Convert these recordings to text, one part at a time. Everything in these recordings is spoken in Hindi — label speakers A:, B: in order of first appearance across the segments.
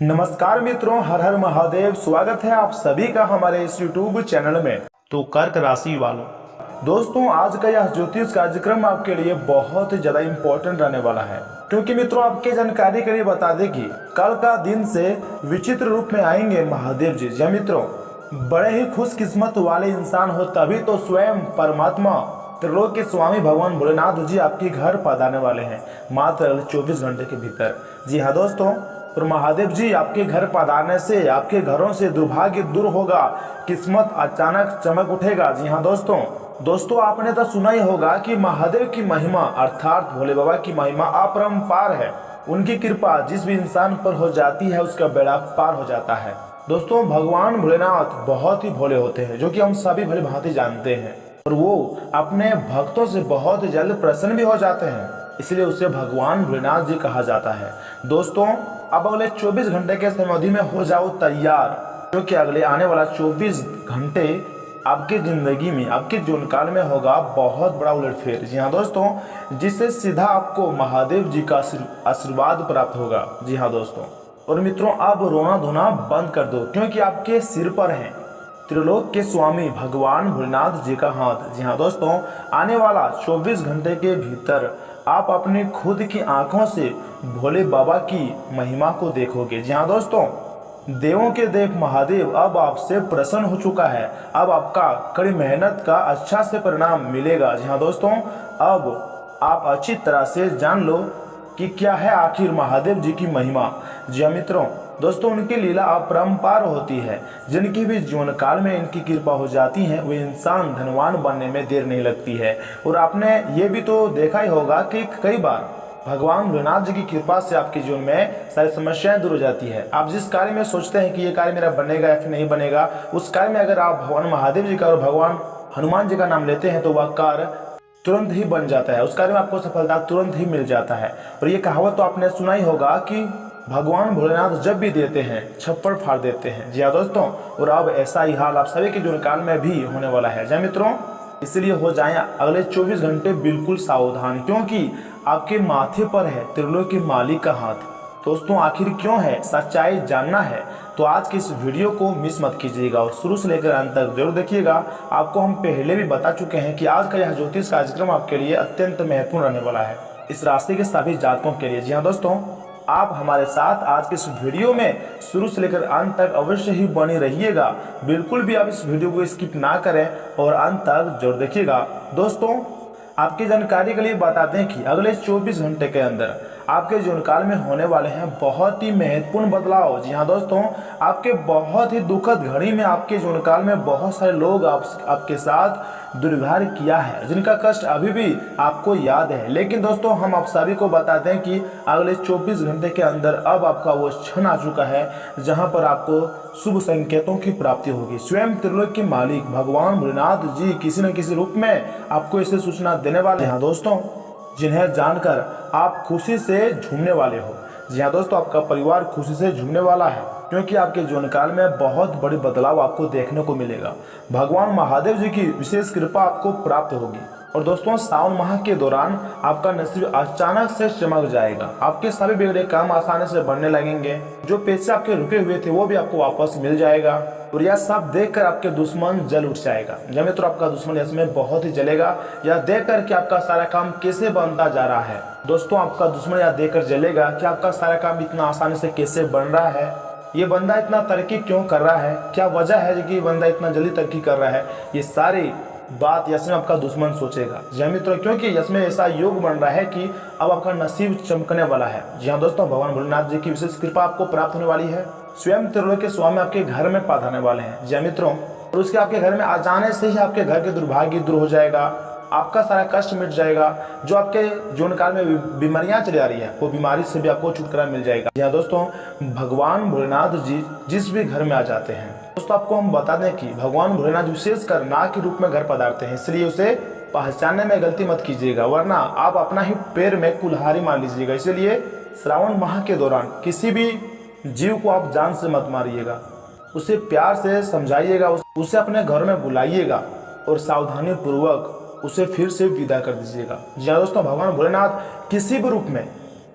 A: नमस्कार मित्रों, हर हर महादेव। स्वागत है आप सभी का हमारे इस YouTube चैनल में। तो कर्क राशि वालों, दोस्तों आज का यह ज्योतिष कार्यक्रम आपके लिए बहुत ही ज्यादा इम्पोर्टेंट रहने वाला है, क्योंकि मित्रों आपके जानकारी के लिए बता दें कि कल का दिन से विचित्र रूप में आएंगे महादेव जी। जी मित्रों, बड़े ही खुशकिस्मत वाले इंसान हो तभी तो स्वयं परमात्मा त्रिलोक के स्वामी भगवान भोलेनाथ जी आपके घर पधारने वाले हैं मात्र 24 घंटे के भीतर। जी हाँ दोस्तों, और महादेव जी आपके घर पधारने से आपके घरों से दुर्भाग्य दूर होगा, किस्मत अचानक चमक उठेगा। जी हाँ दोस्तों आपने तो सुना ही होगा कि महादेव की महिमा अर्थात भोले बाबा की महिमा अपरंपार है। उनकी कृपा जिस भी इंसान पर हो जाती है उसका बेड़ा पार हो जाता है। दोस्तों भगवान भोलेनाथ बहुत ही भोले होते हैं, जो कि हम सभी भली भांति जानते हैं, और वो अपने भक्तों से बहुत जल्द प्रसन्न भी हो जाते हैं, इसलिए उसे भगवान भोलेनाथ जी कहा जाता है। दोस्तों अब अगले 24 घंटे के समयावधि में हो जाओ तैयार, क्योंकि अगले आने वाला 24 घंटे आपकी जिंदगी में, आपके जीवन काल में होगा बहुत बड़ा उलटफेर। जी हाँ दोस्तों, जिससे सीधा आपको महादेव जी का आशीर्वाद प्राप्त होगा। जी हाँ दोस्तों, और मित्रों अब रोना धोना बंद कर दो, क्योंकि आपके सिर पर है त्रिलोक के स्वामी भगवान भोलेनाथ जी का हाथ। जी हाँ दोस्तों, आने वाला 24 घंटे के भीतर आप अपनी खुद की आंखों से भोले बाबा की महिमा को देखोगे। जी हाँ दोस्तों, देवों के देव महादेव अब आपसे प्रसन्न हो चुका है। अब आपका कड़ी मेहनत का अच्छा से परिणाम मिलेगा। जी हाँ दोस्तों, अब आप अच्छी तरह से जान लो कि क्या है आखिर महादेव जी की महिमा। जी हाँ मित्रों, दोस्तों उनकी लीला अपरंपार होती है। जिनकी भी जीवन काल में इनकी कृपा हो जाती है वे इंसान धनवान बनने में देर नहीं लगती है। और आपने ये भी तो देखा ही होगा कि कई बार भगवान भोलेनाथ जी की कृपा से आपके जीवन में सारी समस्याएं दूर हो जाती है। आप जिस कार्य में सोचते हैं कि ये कार्य मेरा बनेगा या फिर नहीं बनेगा, उस कार्य में अगर आप भगवान महादेव जी का और भगवान हनुमान जी का नाम लेते हैं तो वह कार्य तुरंत ही बन जाता है। उस कार्य में आपको सफलता तुरंत ही मिल जाता है। और ये कहावत तो आपने सुना ही होगा कि भगवान भोलेनाथ जब भी देते हैं छप्पर फाड़ देते हैं। जी हाँ दोस्तों, और अब ऐसा ही हाल आप सभी के जीवन काल में भी होने वाला है। जी मित्रों, इसलिए हो जाएं अगले 24 घंटे बिल्कुल सावधान, क्योंकि आपके माथे पर है त्रिलोक के मालिक का हाथ। दोस्तों आखिर क्यों है, सच्चाई जानना है तो आज की इस वीडियो को मिस मत कीजिएगा और शुरू से लेकर अंत तक जरूर देखिएगा। आपको हम पहले भी बता चुके हैं कि आज का यह ज्योतिष कार्यक्रम आपके लिए अत्यंत महत्वपूर्ण रहने वाला है, इस राशि के सभी जातकों के लिए। जी हाँ दोस्तों, आप हमारे साथ आज के इस वीडियो में शुरू से लेकर अंत तक अवश्य ही बने रहिएगा। बिल्कुल भी आप इस वीडियो को स्किप ना करें और अंत तक जरूर देखिएगा। दोस्तों आपकी जानकारी के लिए बता दें कि अगले 24 घंटे के अंदर आपके जीवन काल में होने वाले हैं बहुत ही महत्वपूर्ण बदलाव। जी हाँ दोस्तों, आपके बहुत ही दुखद घड़ी में आपके जीवन काल में बहुत सारे लोग आपके साथ दुर्व्यवहार किया है, जिनका कष्ट अभी भी आपको याद है। लेकिन दोस्तों हम आप सभी को बताते हैं कि अगले 24 घंटे के अंदर अब आपका वो क्षण आ चुका है जहां पर आपको शुभ संकेतों की प्राप्ति होगी। स्वयं त्रिलोक के मालिक भगवान भोलेनाथ जी किसी न किसी रूप में आपको इसे सूचना देने वाले हैं दोस्तों, जिन्हें जानकर आप खुशी से झूमने वाले हो। जी हाँ दोस्तों, आपका परिवार खुशी से झूमने वाला है, क्योंकि आपके जीवन काल में बहुत बड़ी बदलाव आपको देखने को मिलेगा। भगवान महादेव जी की विशेष कृपा आपको प्राप्त होगी। और दोस्तों सावन माह के दौरान आपका नसीब अचानक से चमक जाएगा। आपके सभी बिगड़े काम आसानी से बनने लगेंगे। जो पैसे आपके रुके हुए थे वो भी आपको वापस मिल जाएगा। और यह सब देखकर आपके दुश्मन जल उठ जाएगा। जब मित्रों आपका दुश्मन इसमें बहुत ही जलेगा, यह देखकर कि आपका सारा काम कैसे बनता जा रहा है। दोस्तों आपका दुश्मन यह देखकर जलेगा कि आपका सारा काम इतना आसानी से कैसे बन रहा है, ये बंदा इतना तरक्की क्यों कर रहा है, क्या वजह है कि बंदा इतना जल्दी तरक्की कर रहा है। ये सारी बात इसमें आपका दुश्मन सोचेगा। जी मित्रों, क्योंकि इसमें ऐसा योग बन रहा है कि अब आपका नसीब चमकने वाला है। जी हाँ दोस्तों, भगवान भोलेनाथ जी की विशेष कृपा आपको प्राप्त होने वाली है। स्वयं त्रिलोक के स्वामी आपके घर में पधारने वाले हैं। जी मित्रों, और उसके आपके घर में आ जाने से ही आपके घर के दुर्भाग्य दूर हो जाएगा, आपका सारा कष्ट मिट जाएगा। जो आपके जीवन काल में बीमारियां चली आ रही है वो बीमारी से भी आपको छुटकारा मिल जाएगा। जी हाँ दोस्तों, भगवान भोलेनाथ जी जिस भी घर में आ जाते हैं दोस्तों, आपको हम बता दें कि भगवान भोलेनाथ विशेषकर नाग के रूप में घर पधारते हैं, इसलिए उसे पहचानने में गलती मत कीजिएगा, वरना आप अपना ही पैर में कुल्हाड़ी मार लीजिएगा। इसलिए श्रावण माह के दौरान किसी भी जीव को आप जान से मत मारिएगा, उसे प्यार से समझाइएगा, उसे अपने घर में बुलाइएगा और सावधानी पूर्वक उसे फिर से विदा कर दीजिएगा। जी हाँ दोस्तों, भगवान भोलेनाथ किसी भी रूप में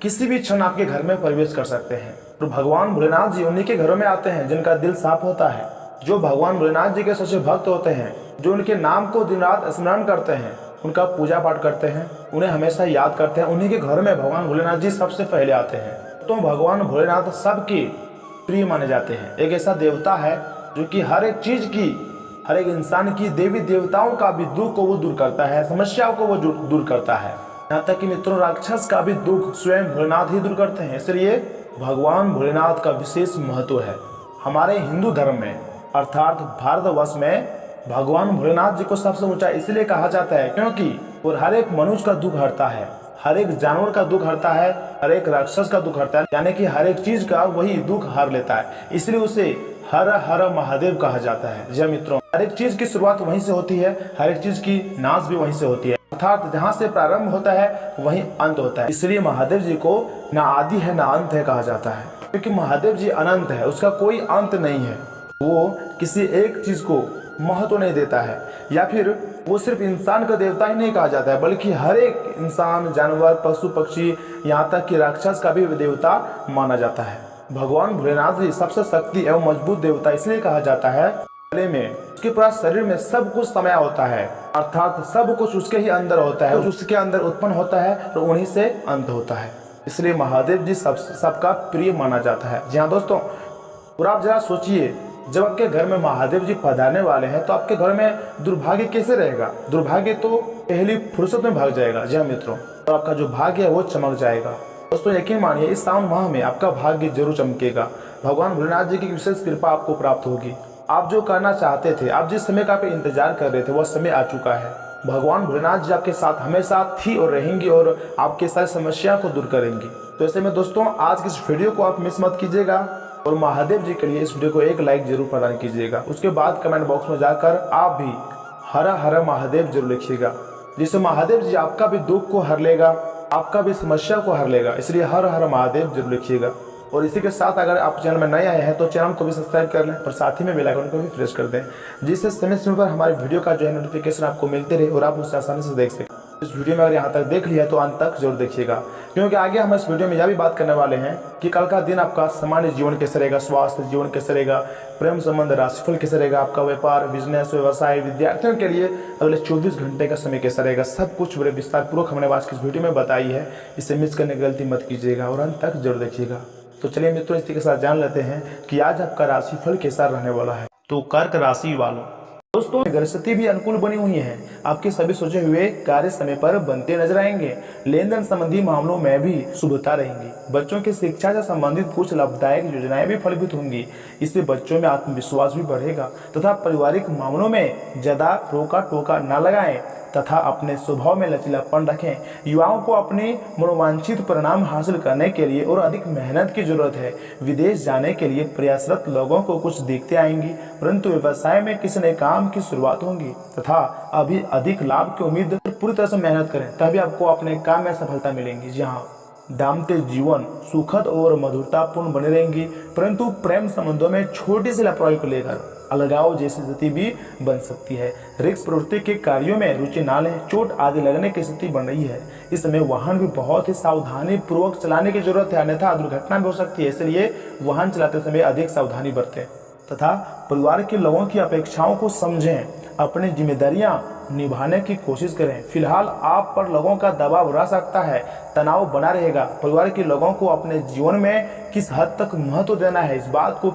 A: किसी भी क्षण आपके घर में प्रवेश कर सकते हैं। तो भगवान भोलेनाथ जी उन्हीं के घरों में आते हैं जिनका दिल साफ होता है, जो भगवान भोलेनाथ जी के सच्चे भक्त होते हैं, जो उनके नाम को दिन रात स्मरण करते हैं, उनका पूजा पाठ करते हैं, उन्हें हमेशा याद करते हैं, उन्हीं के घर में भगवान भोलेनाथ जी सबसे पहले आते हैं। तो भगवान भोलेनाथ सबके प्रिय माने जाते हैं। एक ऐसा देवता है जो कि हर एक चीज की, हर एक इंसान की, देवी देवताओं का भी दुख को वो दूर करता है, समस्याओं को वो दूर करता है। यहाँ तक कि मित्रों राक्षस का भी दुख स्वयं भोलेनाथ ही दूर करते हैं। इसलिए भगवान भोलेनाथ का विशेष महत्व है हमारे हिंदू धर्म में, अर्थात भारतवर्ष में। भगवान भोलेनाथ जी को सबसे ऊंचा इसलिए कहा जाता है क्योंकि वो हर एक मनुष्य का दुख हरता है, हर एक जानवर का दुख हरता है, हर एक राक्षस का दुख हरता है, यानी कि हर एक चीज का वही दुख हर लेता है। इसलिए उसे हर हर महादेव कहा जाता है। जी मित्रों, हर एक चीज की शुरुआत वहीं से होती है, हर एक चीज की नाश भी वहीं से होती है, अर्थात जहाँ से प्रारंभ होता है वहीं अंत होता है। इसलिए महादेव जी को ना आदि है ना अंत है कहा जाता है, क्योंकि महादेव जी अनंत है, उसका कोई अंत नहीं है। वो किसी एक चीज को महत्व नहीं देता है, या फिर वो सिर्फ इंसान का देवता ही नहीं कहा जाता है, बल्कि हर एक इंसान, जानवर, पशु पक्षी, यहाँ तक कि राक्षस का भी देवता माना जाता है। भगवान भोलेनाथ जी सबसे शक्ति एवं मजबूत देवता इसलिए कहा जाता है, गले में, उसके पूरा शरीर में सब कुछ समाया होता है, अर्थात सब कुछ उसके ही अंदर होता है, उसके अंदर उत्पन्न होता है और उन्हीं से अंत होता है। इसलिए महादेव जी सबका प्रिय माना जाता है। जी हाँ दोस्तों, और आप जरा सोचिए, जब आपके घर में महादेव जी पधारने वाले हैं तो आपके घर में दुर्भाग्य कैसे रहेगा? दुर्भाग्य तो पहली फुर्सत में भाग जाएगा। जी हाँ मित्रों, और आपका जो भाग्य है वो चमक जाएगा। दोस्तों यकीन मानिए, इस सावन माह में आपका भाग्य जरूर चमकेगा। भगवान भोलेनाथ जी की विशेष कृपा आपको प्राप्त होगी। आप जो करना चाहते थे, आप जिस समय का आप इंतजार कर रहे थे, वह समय आ चुका है। भगवान भोलेनाथ जी आपके साथ हमेशा थी और रहेंगी और आपके सारी समस्या को दूर करेंगी। तो ऐसे में दोस्तों, आज की इस वीडियो को आप मिस मत कीजिएगा और महादेव जी के लिए इस वीडियो को एक लाइक जरूर प्रदान कीजिएगा। उसके बाद कमेंट बॉक्स में जाकर आप भी हर हर महादेव जरूर लिखिएगा, जिससे महादेव जी आपका भी दुख को हर लेगा, आपका भी समस्या को हर लेगा। इसलिए हर हर महादेव जरूर लिखिएगा। और इसी के साथ अगर आप चैनल में नए आए हैं तो चैनल को भी सब्सक्राइब कर लें और साथ ही में बेल आइकन को भी प्रेस कर दें, जिससे समय समय पर हमारे वीडियो का जो है नोटिफिकेशन आपको मिलते रहे और आप उसे आसानी से देख सकें। इस वीडियो में अगर यहाँ तक देख लिया तो अंत तक जरूर देखिएगा, क्योंकि आगे हम इस वीडियो में यह भी बात करने वाले हैं कि कल का दिन आपका सामान्य जीवन कैसे रहेगा, स्वास्थ्य जीवन कैसे रहेगा, प्रेम संबंध, राशिफल कैसे रहेगा, आपका व्यापार, बिजनेस, व्यवसाय, विद्यार्थियों के लिए अगले 24 घंटे का समय कैसा रहेगा। सब कुछ बड़े विस्तार पूर्वक हमने आज की इस वीडियो में बताई है। इसे मिस करने की गलती मत कीजिएगा और अंत तक जरूर देखिएगा। तो चलिए मित्रों, इसी के साथ जान लेते हैं कि आज आपका राशिफल कैसा रहने वाला है। तो कर्क राशि वालों, दोस्तों ग्रहस्थिति भी अनुकूल बनी हुई है। आपके सभी सोचे हुए कार्य समय पर बनते नजर आएंगे। लेन देन संबंधी मामलों में भी शुभता रहेंगी। बच्चों की शिक्षा से संबंधित कुछ लाभदायक योजनाएं भी फलीभूत होंगी। इससे बच्चों में आत्मविश्वास भी बढ़ेगा तथा पारिवारिक मामलों में ज्यादा रोका टोका न लगाएं तथा अपने स्वभाव में लचीलापन रखें। युवाओं को अपने मनोवांछित परिणाम हासिल करने के लिए और अधिक मेहनत की जरूरत है। विदेश जाने के लिए प्रयासरत लोगों को कुछ दिक्कतें आएंगी, परंतु व्यवसाय में किसी नए काम की शुरुआत होगी तथा अभी अधिक लाभ की उम्मीद पूरी तरह से मेहनत करें, तभी आपको अपने काम में सफलता मिलेगी। जी हाँ, दाम्पत्य जीवन सुखद और मधुरतापूर्ण बने रहेंगी, परंतु प्रेम संबंधों में छोटी सी लापरवाही को लेकर अलगाव जैसी स्थिति भी बन सकती है। रिस्क प्रवृत्ति के कार्यों में रुचि न लें, चोट आदि लगने की स्थिति बन रही है। इस समय वाहन भी बहुत ही सावधानी पूर्वक चलाने की जरूरत है, अन्यथा दुर्घटना भी हो सकती है। इसलिए वाहन चलाते समय अधिक सावधानी बरतें तथा परिवार के लोगों की अपेक्षाओं को समझें, अपनी जिम्मेदारियां निभाने की कोशिश करें। फिलहाल आप पर लोगों का दबाव रह सकता है, तनाव बना रहेगा। परिवार के लोगों को अपने जीवन में किस हद तक महत्व देना है, इस बात को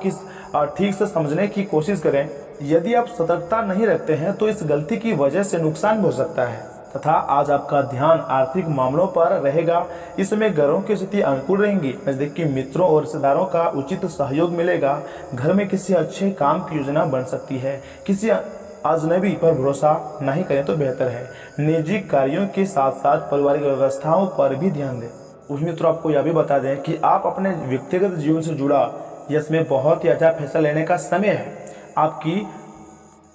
A: ठीक से समझने की कोशिश करें। यदि आप सतर्कता नहीं रखते हैं तो इस गलती की वजह से नुकसान भी हो सकता है तथा आज आपका ध्यान आर्थिक मामलों पर रहेगा। इस समय घरों की स्थिति अनुकूल रहेंगी। नजदीकी मित्रों और रिश्तेदारों का उचित सहयोग मिलेगा। घर में किसी अच्छे काम की योजना बन सकती है। किसी अजनबी पर भरोसा नहीं करें तो बेहतर है। निजी कार्यों के साथ साथ पारिवारिक व्यवस्थाओं पर भी ध्यान दें। उस मित्रों, आपको यह भी बता दें कि आप अपने व्यक्तिगत जीवन से जुड़ा इसमें बहुत ही अच्छा फैसला लेने का समय है। आपकी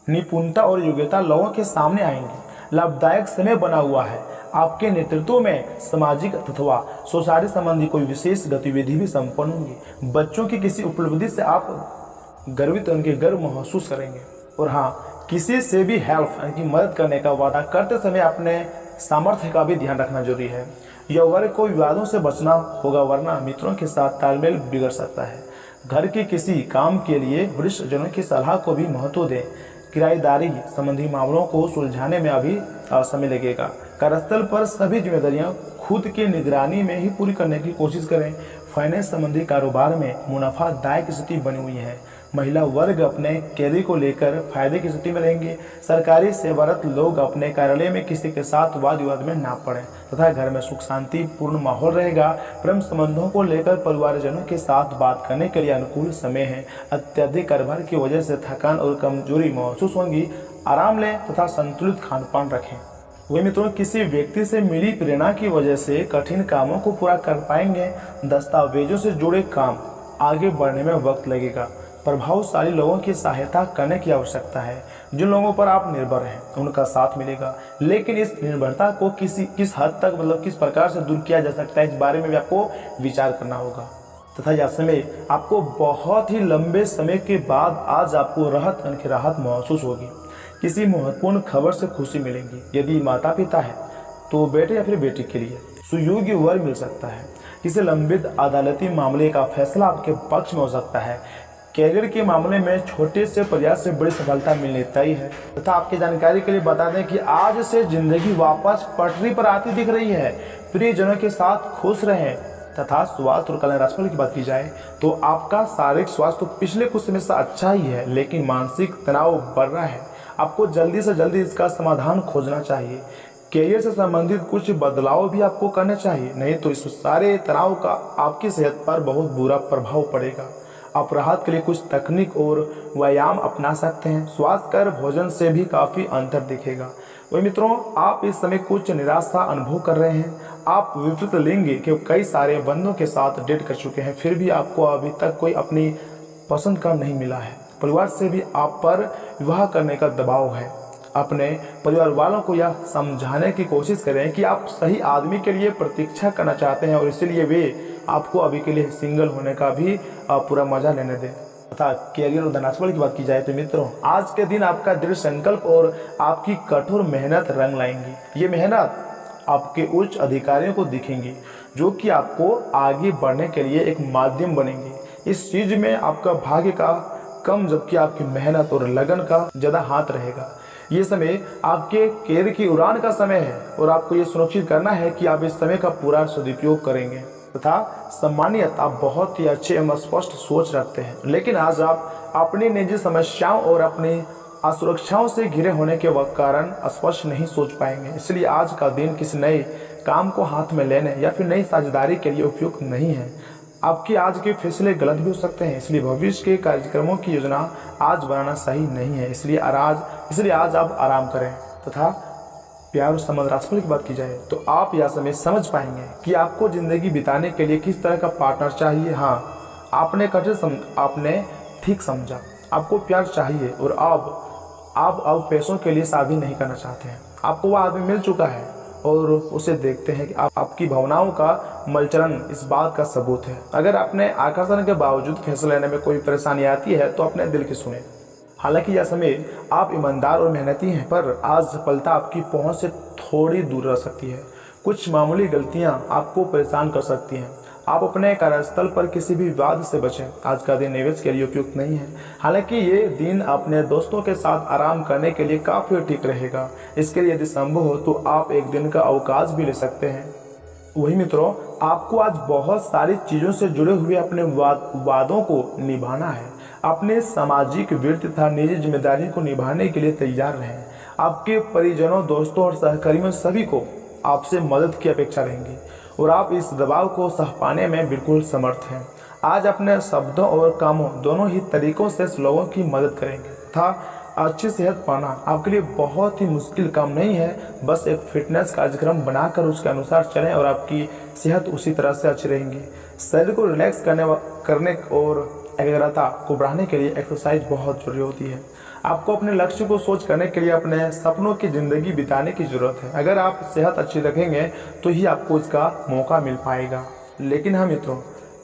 A: निपुणता और योग्यता लोगों के सामने आएंगी। लाभदायक समय बना हुआ है। आपके नेतृत्व में सामाजिक अथवा सोसाइटी संबंधी कोई विशेष गतिविधि भी संपन्न होगी। बच्चों की किसी उपलब्धि से आप गर्वित उनके गर्व महसूस करेंगे। और हाँ, किसी से भी हेल्प यानी कि मदद करने का वादा करते समय अपने सामर्थ्य का भी ध्यान रखना जरूरी है। यह वर्ग को विवादों से बचना होगा, वरना मित्रों के साथ तालमेल बिगड़ सकता है। घर के किसी काम के लिए वरिष्ठ जनों की सलाह को भी महत्व दें। किराएदारी संबंधी मामलों को सुलझाने में अभी समय लगेगा। कार्यस्थल पर सभी जिम्मेदारियां खुद की निगरानी में ही पूरी करने की कोशिश करें। फाइनेंस संबंधी कारोबार में मुनाफादायक स्थिति बनी हुई है। महिला वर्ग अपने कैरियर को लेकर फायदे की स्थिति में रहेंगे। सरकारी सेवारत लोग अपने कार्यालय में किसी के साथ वाद विवाद में ना पड़े तथा घर में सुख शांति पूर्ण माहौल रहेगा। प्रेम संबंधों को लेकर परिवारजनों के साथ बात करने के लिए अनुकूल समय है। अत्यधिक कारोबार की वजह से थकान और कमजोरी महसूस होगी। आराम लें तथा संतुलित खान पान रखें। वही मित्रों, किसी व्यक्ति से मिली प्रेरणा की वजह से कठिन कामों को पूरा कर पाएंगे। दस्तावेजों से जुड़े काम आगे बढ़ने में वक्त लगेगा। प्रभावशाली लोगों की सहायता करने की आवश्यकता है। जिन लोगों पर आप निर्भर हैं उनका साथ मिलेगा, लेकिन इस निर्भरता को किस हद तक किस प्रकार से दूर किया जा सकता है, इस बारे में भी आपको विचार करना होगा। तथा यह समय आपको बहुत ही लंबे समय के बाद आज आपको राहत महसूस होगी। किसी महत्वपूर्ण खबर से खुशी मिलेगी। यदि माता पिता है तो बेटे या फिर बेटी के लिए सुयोग्य वर मिल सकता है। किसी लंबित अदालती मामले का फैसला आपके पक्ष में हो सकता है। कैरियर के मामले में छोटे से प्रयास से बड़ी सफलता मिलने तय है। तथा आपकी जानकारी के लिए बता दें कि आज से जिंदगी वापस पटरी पर आती दिख रही है। प्रियजनों के साथ खुश रहें। तथा स्वास्थ्य और कल्याण राशिफल की बात की जाए तो आपका शारीरिक स्वास्थ्य पिछले कुछ समय से अच्छा ही है, लेकिन मानसिक तनाव बढ़ रहा है। आपको जल्दी से जल्दी इसका समाधान खोजना चाहिए। कैरियर से संबंधित कुछ बदलाव भी आपको करने चाहिए, नहीं तो इस सारे तनाव का आपकी सेहत पर बहुत बुरा प्रभाव पड़ेगा। आप राहत के लिए कुछ तकनीक और व्यायाम अपना सकते हैं। स्वास्थ्य कर भोजन से भी काफ़ी अंतर दिखेगा। वही मित्रों, आप इस समय कुछ निराशा अनुभव कर रहे हैं। आप विपरीत लेंगे कि कई सारे बंदों के साथ डेट कर चुके हैं, फिर भी आपको अभी तक कोई अपनी पसंद का नहीं मिला है। परिवार से भी आप पर विवाह करने का दबाव है। अपने परिवार वालों को यह समझाने की कोशिश करें कि आप सही आदमी के लिए प्रतीक्षा करना चाहते हैं और इसीलिए वे आपको अभी के लिए सिंगल होने का भी पूरा मजा लेने दें। तथा कैरियर और धनात्मक की बात की जाए तो मित्रों, आज के दिन आपका दृढ़ संकल्प और आपकी कठोर मेहनत रंग लाएंगी। ये मेहनत आपके उच्च अधिकारियों को दिखेंगी, जो कि आपको आगे बढ़ने के लिए एक माध्यम बनेंगे। इस चीज में आपका भाग्य का कम जबकि आपकी मेहनत और लगन का ज़्यादा हाथ रहेगा। ये समय आपके कैरियर की उड़ान का समय है और आपको ये सुनिश्चित करना है कि आप इस समय का पूरा सदुपयोग करेंगे। तथा सम्मानियत आप बहुत ही अच्छे एवं स्पष्ट सोच रखते हैं, लेकिन आज आप अपनी निजी समस्याओं और अपनी असुरक्षाओं से घिरे होने के कारण स्पष्ट नहीं सोच पाएंगे। इसलिए आज का दिन किसी नए काम को हाथ में लेने या फिर नई साझेदारी के लिए उपयुक्त नहीं है। आपके आज के फैसले गलत भी हो सकते हैं, इसलिए भविष्य के कार्यक्रमों की योजना आज बनाना सही नहीं है। इसलिए आज आप आराम करें। तथा प्यार और संबंध राशिफल की बात की जाए तो आप यह समय समझ पाएंगे कि आपको जिंदगी बिताने के लिए किस तरह का पार्टनर चाहिए। हाँ, आपने ठीक समझा, आपको प्यार चाहिए और आप अब पैसों के लिए शादी नहीं करना चाहते हैं। आपको वह आदमी मिल चुका है और उसे देखते हैं कि आपकी भावनाओं का मलचलन इस बात का सबूत है। अगर अपने आकर्षण के बावजूद फैसला लेने में कोई परेशानी आती है तो अपने दिल की सुने। हालांकि यह समय आप ईमानदार और मेहनती हैं, पर आज सफलता आपकी पहुंच से थोड़ी दूर रह सकती है। कुछ मामूली गलतियां आपको परेशान कर सकती हैं। आप अपने कार्यस्थल पर किसी भी विवाद से बचें। आज का दिन निवेश के लिए उपयुक्त नहीं है। हालांकि ये दिन अपने दोस्तों के साथ आराम करने के लिए काफ़ी ठीक रहेगा। इसके लिए यदि संभव हो तो आप एक दिन का अवकाश भी ले सकते हैं। वही मित्रों, आपको आज बहुत सारी चीज़ों से जुड़े हुए अपने वादों को निभाना है। अपने सामाजिक वृत्ति तथा निजी जिम्मेदारी को निभाने के लिए तैयार रहें। आपके परिजनों, दोस्तों और सहकर्मियों सभी को आपसे मदद की अपेक्षा रहेंगी और आप इस दबाव को सह पाने में बिल्कुल समर्थ हैं। आज अपने शब्दों और कामों दोनों ही तरीकों से लोगों की मदद करेंगे तथा अच्छी सेहत पाना आपके लिए बहुत ही मुश्किल काम नहीं है। बस एक फिटनेस कार्यक्रम बनाकर उसके अनुसार चलें और आपकी सेहत उसी तरह से अच्छी रहेंगी। शरीर को रिलैक्स करने और एकाग्रता को बढ़ाने के लिए एक्सरसाइज बहुत जरूरी होती है। आपको अपने लक्ष्य को सोच करने के लिए अपने सपनों की ज़िंदगी बिताने की ज़रूरत है। अगर आप सेहत अच्छी रखेंगे तो ही आपको इसका मौका मिल पाएगा। लेकिन हाँ मित्रों,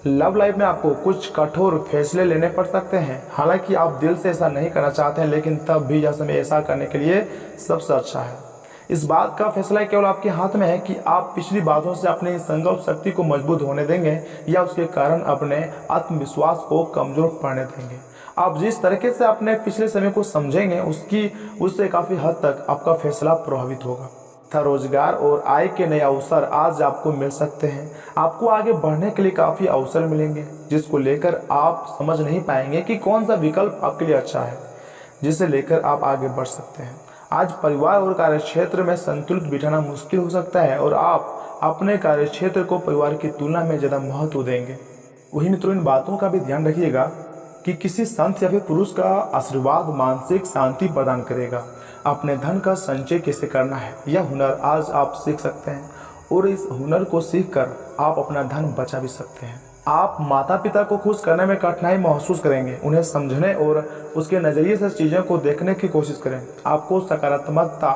A: लव लाइफ में आपको कुछ कठोर फैसले लेने पड़ सकते हैं। हालांकि आप दिल से ऐसा नहीं करना चाहते हैं, लेकिन तब भी यह समय ऐसा करने के लिए सबसे अच्छा है। इस बात का फैसला केवल आपके हाथ में है कि आप पिछली बातों से अपनी संकल्प शक्ति को मजबूत होने देंगे या उसके कारण अपने आत्मविश्वास को कमजोर पड़ने देंगे। आप जिस तरीके से अपने पिछले समय को समझेंगे उससे काफ़ी हद तक आपका फैसला प्रभावित होगा तथा रोजगार और आय के नए अवसर आज आपको मिल सकते हैं। आपको आगे बढ़ने के लिए काफ़ी अवसर मिलेंगे जिसको लेकर आप समझ नहीं पाएंगे कि कौन सा विकल्प आपके लिए अच्छा है जिसे लेकर आप आगे बढ़ सकते हैं। आज परिवार और कार्यक्षेत्र में संतुलित बिठाना मुश्किल हो सकता है और आप अपने कार्यक्षेत्र को परिवार की तुलना में ज़्यादा महत्व देंगे। वही मित्रों, इन बातों का भी ध्यान रखिएगा कि किसी संत या फिर पुरुष का आशीर्वाद मानसिक शांति प्रदान करेगा। अपने धन का संचय कैसे करना है यह हुनर आज आप सीख सकते हैं और इस हुनर को सीखकर आप अपना धन बचा भी सकते हैं। आप माता पिता को खुश करने में कठिनाई महसूस करेंगे। उन्हें समझने और उसके नज़रिए से चीज़ों को देखने की कोशिश करें। आपको सकारात्मकता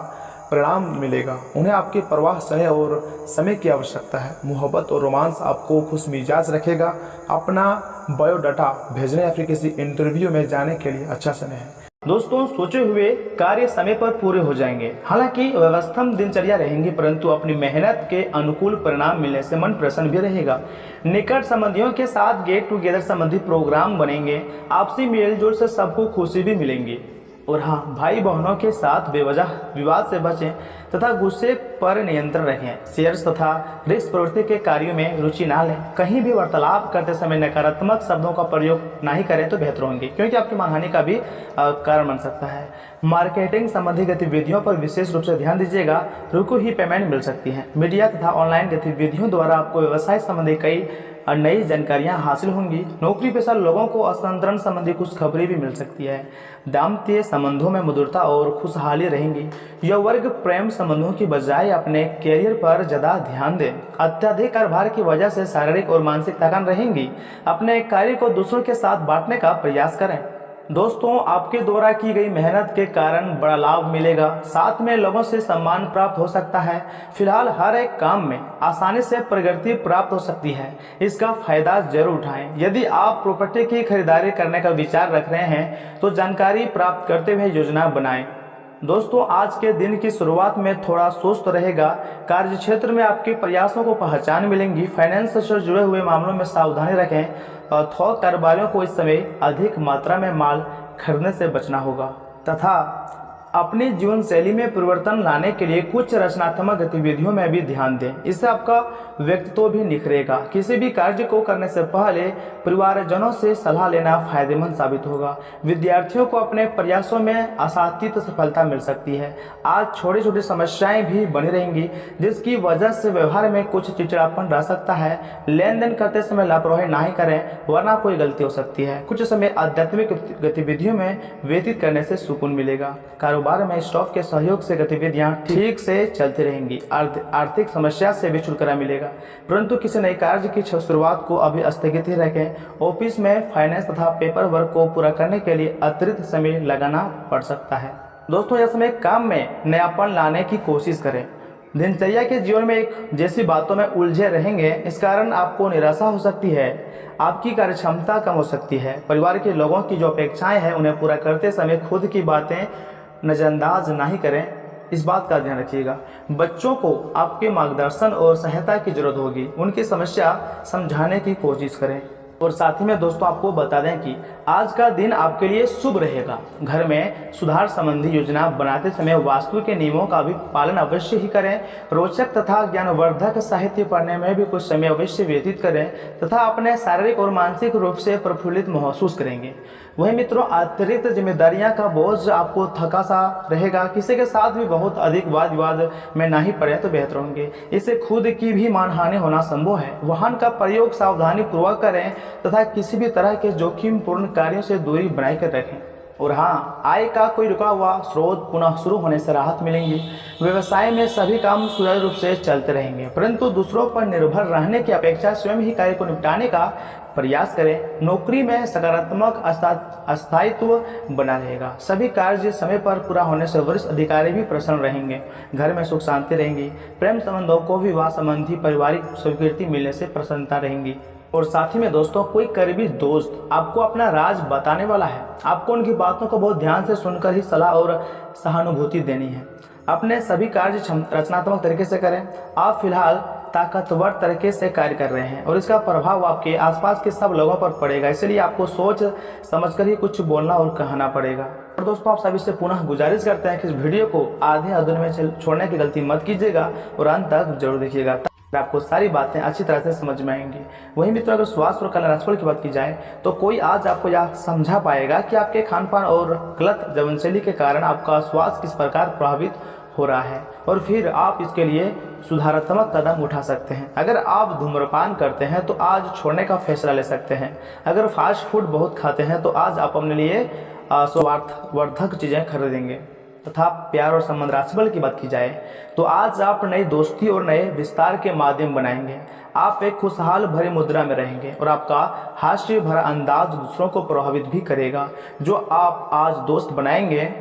A: परिणाम मिलेगा। उन्हें आपकी परवाह स्नेह और समय की आवश्यकता है। मोहब्बत और रोमांस आपको खुश मिजाज रखेगा। अपना बायोडाटा भेजने या फिर किसी इंटरव्यू में जाने के लिए अच्छा समय है।
B: दोस्तों, सोचे हुए कार्य समय पर पूरे हो जाएंगे। हालांकि व्यवस्थित दिनचर्या रहेंगी, परंतु अपनी मेहनत के अनुकूल परिणाम मिलने से मन प्रसन्न भी रहेगा। निकट संबंधियों के साथ गेट टुगेदर संबंधी प्रोग्राम बनेंगे। आपसी मेलजोल से सबको खुशी भी मिलेंगी। और हाँ, भाई बहनों के साथ बेवजह विवाद से बचें तथा गुस्से पर नियंत्रण रखें। शेयर्स तथा रिस्क प्रवृत्ति के कार्यों में रुचि ना लें। कहीं भी वार्तालाप करते समय नकारात्मक शब्दों का प्रयोग ना ही करें तो बेहतर होंगे, क्योंकि आपकी मानहानि का भी कारण बन सकता है। मार्केटिंग संबंधी गतिविधियों पर विशेष रूप से ध्यान दीजिएगा। रुको ही पेमेंट मिल सकती है। मीडिया तथा ऑनलाइन गतिविधियों द्वारा आपको व्यवसाय संबंधी कई नई जानकारियां हासिल होंगी। नौकरी पेशा लोगों को स्थानांतरण संबंधी कुछ खबरें भी मिल सकती है। दाम्पत्य संबंधों में मधुरता और खुशहाली रहेंगी। यह वर्ग प्रेम संबंधों की बजाय अपने कैरियर पर ज़्यादा ध्यान दें। अत्यधिक कार्यभार की वजह से शारीरिक और मानसिक थकान रहेंगी। अपने कार्य को दूसरों के साथ बांटने का प्रयास करें। दोस्तों, आपके द्वारा की गई मेहनत के कारण बड़ा लाभ मिलेगा। साथ में लोगों से सम्मान प्राप्त हो सकता है। फिलहाल हर एक काम में आसानी से प्रगति प्राप्त हो सकती है। इसका फायदा जरूर उठाएं। यदि आप प्रॉपर्टी की खरीदारी करने का विचार रख रहे हैं तो जानकारी प्राप्त करते हुए योजना बनाएं। दोस्तों, आज के दिन की शुरुआत में थोड़ा सुस्त रहेगा। कार्य क्षेत्र में आपके प्रयासों को पहचान मिलेंगी। फाइनेंस से जुड़े हुए मामलों में सावधानी रखें। थोक कारोबारियों को इस समय अधिक मात्रा में माल खरीदने से बचना होगा तथा अपनी जीवन शैली में परिवर्तन लाने के लिए कुछ रचनात्मक गतिविधियों में भी ध्यान दें। इससे आपका व्यक्तित्व भी निखरेगा। किसी भी कार्य को करने से पहले परिवारजनों से सलाह लेना फायदेमंद साबित होगा। विद्यार्थियों को अपने प्रयासों में आशातीत सफलता मिल सकती है। आज छोटी छोटी समस्याएं भी बनी रहेंगी, जिसकी वजह से व्यवहार में कुछ चिड़चिड़ापन रह सकता है। लेन देन करते समय लापरवाही ना ही करें, वरना कोई गलती हो सकती है। कुछ समय आध्यात्मिक गतिविधियों में व्यतीत करने से सुकून मिलेगा। कारोबार में स्टाफ के सहयोग से गतिविधियां ठीक से चलती रहेंगी। आर्थिक समस्या से भी छुटकारा मिलेगा, परंतु किसी नए कार्य की शुरुआत को अभी स्थगित ही रखें। ऑफिस में फाइनेंस तथा पेपर वर्क को पूरा करने के लिए अतिरिक्त समय लगाना पड़ सकता है। दोस्तों, यह समय काम में नयापन लाने की कोशिश करें। दिनचर्या के जीवन में एक जैसी बातों में उलझे रहेंगे, इस कारण आपको निराशा हो सकती है। आपकी कार्यक्षमता कम हो सकती है। परिवार के लोगों की जो अपेक्षाएं हैं उन्हें पूरा करते समय खुद की बातें नज़रअंदाज ना ही करें। इस बात का ध्यान रखिएगा। बच्चों को आपके मार्गदर्शन और सहायता की जरूरत होगी। उनकी समस्या समझाने की कोशिश करें। और साथ ही में दोस्तों, आपको बता दें कि आज का दिन आपके लिए शुभ रहेगा। घर में सुधार संबंधी योजना बनाते समय वास्तु के नियमों का भी पालन अवश्य ही करें। रोचक तथा ज्ञानवर्धक साहित्य पढ़ने में भी कुछ समय अवश्य व्यतीत करें तथा अपने शारीरिक और मानसिक रूप से प्रफुल्लित महसूस करेंगे। वहीं मित्रों, अतिरिक्त जिम्मेदारियां का बोझ आपको थका सा रहेगा। किसी के साथ भी बहुत अधिक वाद विवाद में ना ही पड़े तो बेहतर होंगे। इससे खुद की भी मानहानि होना संभव है। वाहन का प्रयोग सावधानी पूर्वक करें तथा किसी भी तरह के जोखिमपूर्ण कार्यों से दूरी बनाए कर रखें। और हाँ, आय का कोई रुका हुआ स्रोत पुनः शुरू होने से राहत मिलेंगी। व्यवसाय में सभी काम सुचारू रूप से चलते रहेंगे, परंतु दूसरों पर निर्भर रहने की अपेक्षा स्वयं ही कार्य को निपटाने का प्रयास करें। नौकरी में सकारात्मक अस्थायित्व बना रहेगा। सभी कार्य समय पर पूरा होने से वरिष्ठ अधिकारी भी प्रसन्न रहेंगे। घर में सुख शांति रहेंगी। प्रेम संबंधों को विवाह संबंधी पारिवारिक स्वीकृति मिलने से प्रसन्नता रहेंगी। और साथ ही में दोस्तों, कोई करीबी दोस्त आपको अपना राज बताने वाला है। आपको उनकी बातों को बहुत ध्यान से सुनकर ही सलाह और सहानुभूति देनी है। अपने सभी कार्य रचनात्मक तरीके से करें। आप फिलहाल ताकतवर तरीके से कार्य कर रहे हैं और इसका प्रभाव आपके आसपास के सब लोगों पर पड़ेगा, इसलिए आपको सोच समझकर ही कुछ बोलना और कहना पड़ेगा। और दोस्तों, आप सभी से पुनः गुजारिश करते हैं कि इस वीडियो को आधे अधूरे में छोड़ने की गलती मत कीजिएगा और अंत तक जरूर देखिएगा, आपको सारी बातें अच्छी तरह से समझ में आएंगी। वहीं मित्रों, अगर स्वास्थ्य और कल्याण राशिफल की बात की जाए तो कोई आज आपको यह समझा पाएगा कि आपके खान पान और गलत जीवनशैली के कारण आपका स्वास्थ्य किस प्रकार प्रभावित हो रहा है और फिर आप इसके लिए सुधारात्मक कदम उठा सकते हैं। अगर आप धूम्रपान करते हैं तो आज छोड़ने का फैसला ले सकते हैं। अगर फास्ट फूड बहुत खाते हैं तो आज आप अपने लिए स्वार्थवर्धक चीज़ें खरीदेंगे। तथा प्यार और संबंध राशिफल की बात की जाए तो आज आप नई दोस्ती और नए विस्तार के माध्यम बनाएंगे। आप एक खुशहाल भरी मुद्रा में रहेंगे और आपका हास्य भरा अंदाज दूसरों को प्रभावित भी करेगा। जो आप आज दोस्त बनाएंगे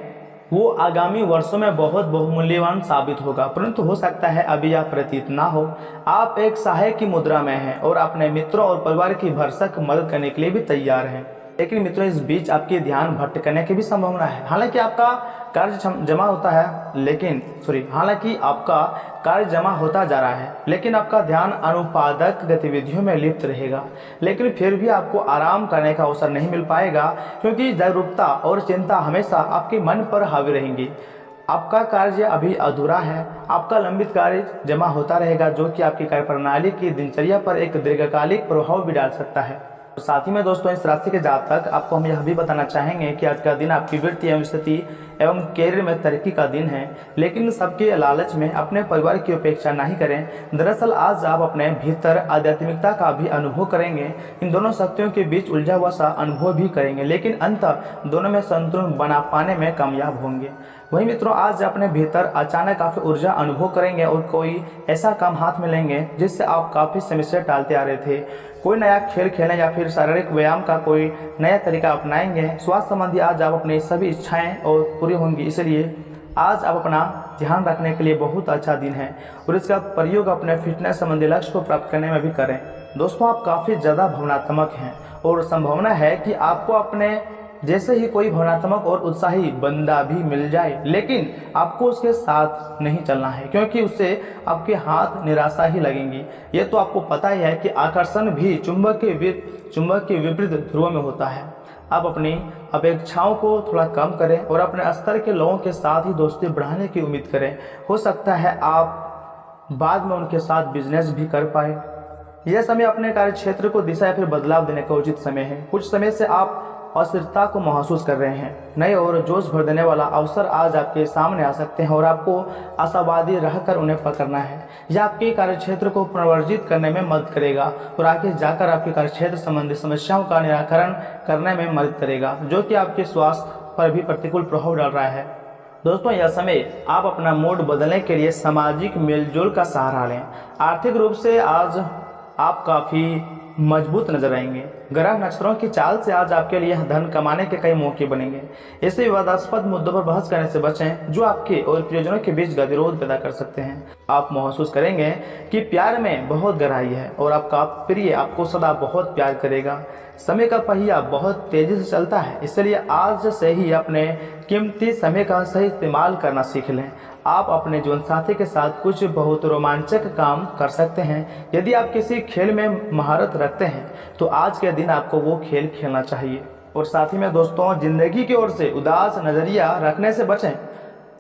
B: वो आगामी वर्षों में बहुत बहुमूल्यवान साबित होगा, परंतु हो सकता है अभी यह प्रतीत ना हो। आप एक सहायक की मुद्रा में हैं और अपने मित्रों और परिवार की भरसक मदद करने के लिए भी तैयार हैं। लेकिन मित्रों, इस बीच आपके ध्यान भटकने की भी संभावना है। हालांकि आपका कार्य जमा होता जा रहा है, लेकिन आपका ध्यान अनुपादक गतिविधियों में लिप्त रहेगा। लेकिन फिर भी आपको आराम करने का अवसर नहीं मिल पाएगा, क्योंकि जागरूकता और चिंता हमेशा आपके मन पर हावी रहेंगी। आपका कार्य अभी अधूरा है। आपका लंबित कार्य जमा होता रहेगा, जो कि आपकी कार्य प्रणाली की दिनचर्या पर एक दीर्घकालिक प्रभाव भी डाल सकता है। साथ ही में दोस्तों, इस राशि के जातक आपको हम यह भी बताना चाहेंगे कि आज का दिन आपकी वृत्ति एवं स्थिति एवं कैरियर में तरक्की का दिन है। लेकिन सबके लालच में अपने परिवार की उपेक्षा नहीं करें। दरअसल आज आप अपने भीतर आध्यात्मिकता का भी अनुभव करेंगे। इन दोनों शक्तियों के बीच उलझा हुआ सा अनुभव भी करेंगे, लेकिन अंततः दोनों में संतुलन बना पाने में कामयाब होंगे। वहीं मित्रों, आज अपने भीतर अचानक काफ़ी ऊर्जा अनुभव करेंगे और कोई ऐसा काम हाथ में लेंगे जिससे आप काफ़ी समय से टालते आ रहे थे। कोई नया खेल खेलने या फिर शारीरिक व्यायाम का कोई नया तरीका अपनाएंगे। स्वास्थ्य संबंधी आज आप अपनी सभी इच्छाएं और पूरी होंगी, इसलिए आज आप अपना ध्यान रखने के लिए बहुत अच्छा दिन है और इसका प्रयोग अपने फिटनेस संबंधी लक्ष्य को प्राप्त करने में भी करें। दोस्तों, आप काफ़ी ज़्यादा भावनात्मक हैं और संभावना है कि आपको अपने जैसे ही कोई भावनात्मक और उत्साही बंदा भी मिल जाए, लेकिन आपको उसके साथ नहीं चलना है, क्योंकि उससे आपके हाथ निराशा ही लगेंगी। ये तो आपको पता ही है कि आकर्षण भी चुंबक के विपरीत ध्रुव में होता है। आप अपनी अपेक्षाओं को थोड़ा कम करें और अपने स्तर के लोगों के साथ ही दोस्ती बढ़ाने की उम्मीद करें। हो सकता है आप बाद में उनके साथ बिजनेस भी कर पाए। यह समय अपने कार्य क्षेत्र को दिशा या फिर बदलाव देने का उचित समय है। कुछ समय से आप अस्थिरता को महसूस कर रहे हैं। नए और जोश भर देने वाला अवसर आज आपके सामने आ सकते हैं और आपको आशावादी रहकर उन्हें पकड़ना है। यह आपके कार्यक्षेत्र को पुनर्जीवित करने में मदद करेगा और आगे जाकर आपके कार्यक्षेत्र संबंधी समस्याओं का निराकरण करने में मदद करेगा, जो कि आपके स्वास्थ्य पर भी प्रतिकूल प्रभाव डाल रहा है। दोस्तों, यह समय आप अपना मूड बदलने के लिए सामाजिक मेलजोल का सहारा लें। आर्थिक रूप से आज आप काफ़ी मजबूत नजर आएंगे। ग्रह नक्षत्रों की चाल से आज आपके लिए धन कमाने के कई मौके बनेंगे। ऐसे विवादास्पद मुद्दों पर बहस करने से बचें जो आपके और प्रियजनों के बीच गतिरोध पैदा कर सकते हैं। आप महसूस करेंगे कि प्यार में बहुत गहराई है और आपका प्रिय आपको सदा बहुत प्यार करेगा। समय का पहिया बहुत तेजी से चलता है, इसलिए आज से ही अपने कीमती समय का सही इस्तेमाल करना सीख लें। आप अपने जीवन साथी के साथ कुछ बहुत रोमांचक काम कर सकते हैं। यदि आप किसी खेल में महारत रखते हैं तो आज के दिन आपको वो खेल खेलना चाहिए। और साथ ही में दोस्तों, जिंदगी की ओर से उदास नजरिया रखने से बचें।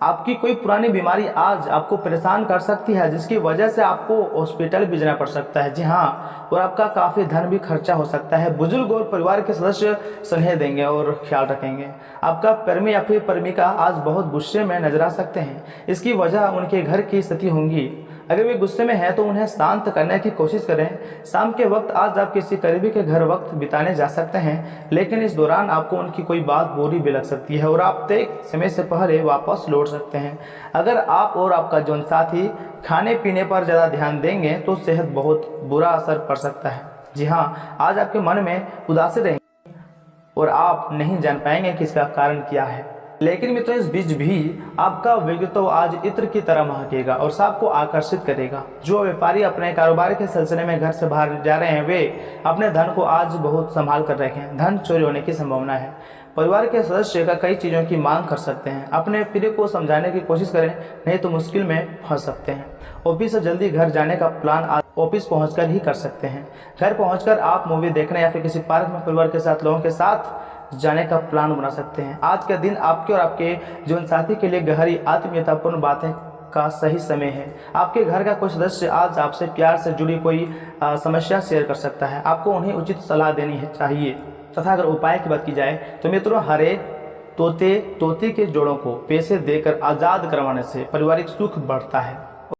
B: आपकी कोई पुरानी बीमारी आज आपको परेशान कर सकती है, जिसकी वजह से आपको हॉस्पिटल भी जाना पड़ सकता है। जी हाँ, और आपका काफ़ी धन भी खर्चा हो सकता है। बुजुर्ग और परिवार के सदस्य स्नेह देंगे और ख्याल रखेंगे। आपका प्रेमी या फिर प्रेमिका आज बहुत गुस्से में नजर आ सकते हैं। इसकी वजह उनके घर की स्थिति होंगी। अगर वे गुस्से में हैं तो उन्हें शांत करने की कोशिश करें। शाम के वक्त आज आप किसी करीबी के घर वक्त बिताने जा सकते हैं, लेकिन इस दौरान आपको उनकी कोई बात बुरी भी लग सकती है और आप तय समय से पहले वापस लौट सकते हैं। अगर आप और आपका जीवन साथी खाने पीने पर ज़्यादा ध्यान देंगे तो सेहत बहुत बुरा असर पड़ सकता है। जी हाँ, आज आपके मन में उदासी रहेंगे और आप नहीं जान पाएंगे कि इसका कारण क्या है। लेकिन मित्रों इस बीच भी आपका व्यक्तित्व आज इत्र की तरह महकेगा और सबको आकर्षित करेगा। जो व्यापारी अपने कारोबार के सिलसिले में घर से बाहर जा रहे हैं वे अपने धन को आज बहुत संभाल कर रखें, धन चोरी होने की संभावना है। परिवार के सदस्य का कई चीज़ों की मांग कर सकते हैं, अपने प्रिय को समझाने की कोशिश करें, नहीं तो मुश्किल में फंस सकते हैं। ऑफिस से जल्दी घर जाने का प्लान आज ऑफिस पहुंचकर ही कर सकते हैं। घर पहुंचकर आप मूवी देखने या फिर किसी पार्क में परिवार के साथ लोगों के साथ जाने का प्लान बना सकते हैं। आज का दिन आपके और आपके जीवन साथी के लिए गहरी आत्मीयतापूर्ण बातें का सही समय है। आपके घर का कोई सदस्य आज आपसे प्यार से जुड़ी कोई समस्या शेयर कर सकता है, आपको उन्हें उचित सलाह देनी चाहिए। तथा अगर उपाय की बात की जाए तो मित्रों हरे तोते के जोड़ों को पैसे देकर आज़ाद करवाने से पारिवारिक सुख बढ़ता है।